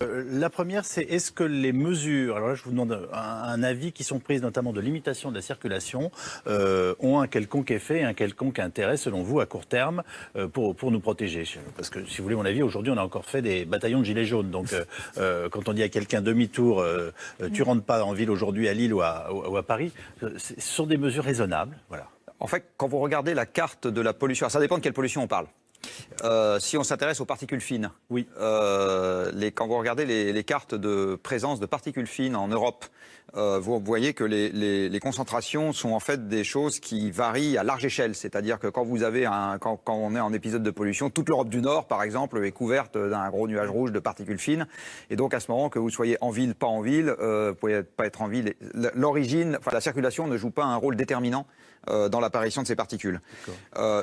La première, c'est est-ce que les mesures, alors là je vous demande un avis, qui sont prises notamment de limitation de la circulation, ont un quelconque effet, un quelconque intérêt selon vous à court terme pour nous protéger? Parce que si vous voulez mon avis, aujourd'hui on a encore fait des bataillons de gilets jaunes. Donc quand on dit à quelqu'un demi-tour, tu rentres pas en ville aujourd'hui à Lille ou à Paris, ce sont des mesures raisonnables. Voilà. En fait, quand vous regardez la carte de la pollution, ça dépend de quelle pollution on parle. Si on s'intéresse aux particules fines, Oui. quand vous regardez les cartes de présence de particules fines en Europe, vous voyez que les concentrations sont en fait des choses qui varient à large échelle. C'est-à-dire que quand on est en épisode de pollution, toute l'Europe du Nord, par exemple, est couverte d'un gros nuage rouge de particules fines. Et donc à ce moment, que vous soyez en ville, pas en ville, vous pouvez pas être en ville. La circulation ne joue pas un rôle déterminant dans l'apparition de ces particules.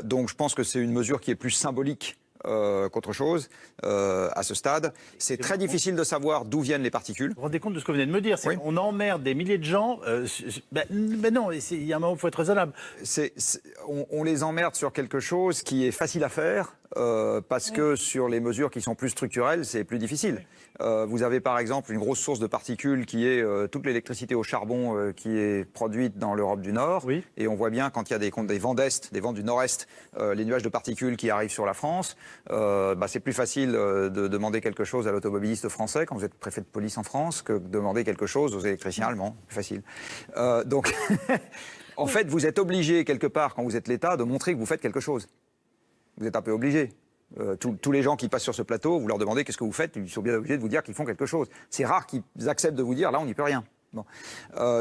Donc je pense que c'est une mesure qui est plus symbolique qu'autre chose à ce stade. C'est très difficile de savoir d'où viennent les particules. Vous vous rendez compte de ce que vous venez de me dire? Oui. On emmerde des milliers de gens. Non, il y a un moment où il faut être raisonnable. On les emmerde sur quelque chose qui est facile à faire. Parce que sur les mesures qui sont plus structurelles, c'est plus difficile. Vous avez par exemple une grosse source de particules qui est toute l'électricité au charbon qui est produite dans l'Europe du Nord. Oui. Et on voit bien quand il y a des vents d'Est, des vents du Nord-Est, les nuages de particules qui arrivent sur la France, c'est plus facile de demander quelque chose à l'automobiliste français quand vous êtes préfet de police en France que de demander quelque chose aux électriciens allemands. Plus facile. Donc, en fait, vous êtes obligé quelque part, quand vous êtes l'État, de montrer que vous faites quelque chose. Vous êtes un peu obligé. Tous les gens qui passent sur ce plateau, vous leur demandez qu'est-ce que vous faites, ils sont bien obligés de vous dire qu'ils font quelque chose. C'est rare qu'ils acceptent de vous dire là on n'y peut rien. Bon.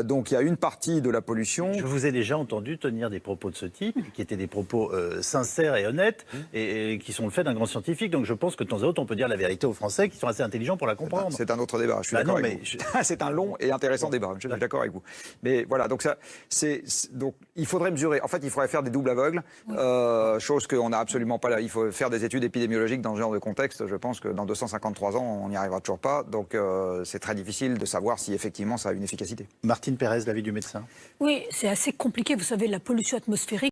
Donc il y a une partie de la pollution. Je vous ai déjà entendu tenir des propos de ce type, qui étaient des propos sincères et honnêtes, et qui sont le fait d'un grand scientifique. Donc je pense que de temps à autre, on peut dire la vérité aux Français, qui sont assez intelligents pour la comprendre. C'est un autre débat, je suis d'accord avec vous. C'est un long et intéressant débat, je suis d'accord avec vous. Mais voilà, donc donc il faudrait mesurer. En fait, il faudrait faire des doubles aveugles, chose qu'on n'a absolument pas là. Il faut faire des études épidémiologiques dans ce genre de contexte. Je pense que dans 253 ans, on n'y arrivera toujours pas. Donc c'est très difficile de savoir si effectivement ça a une efficacité. Martine Pérez, l'avis du médecin? Oui, c'est assez compliqué. Vous savez, la pollution atmosphérique,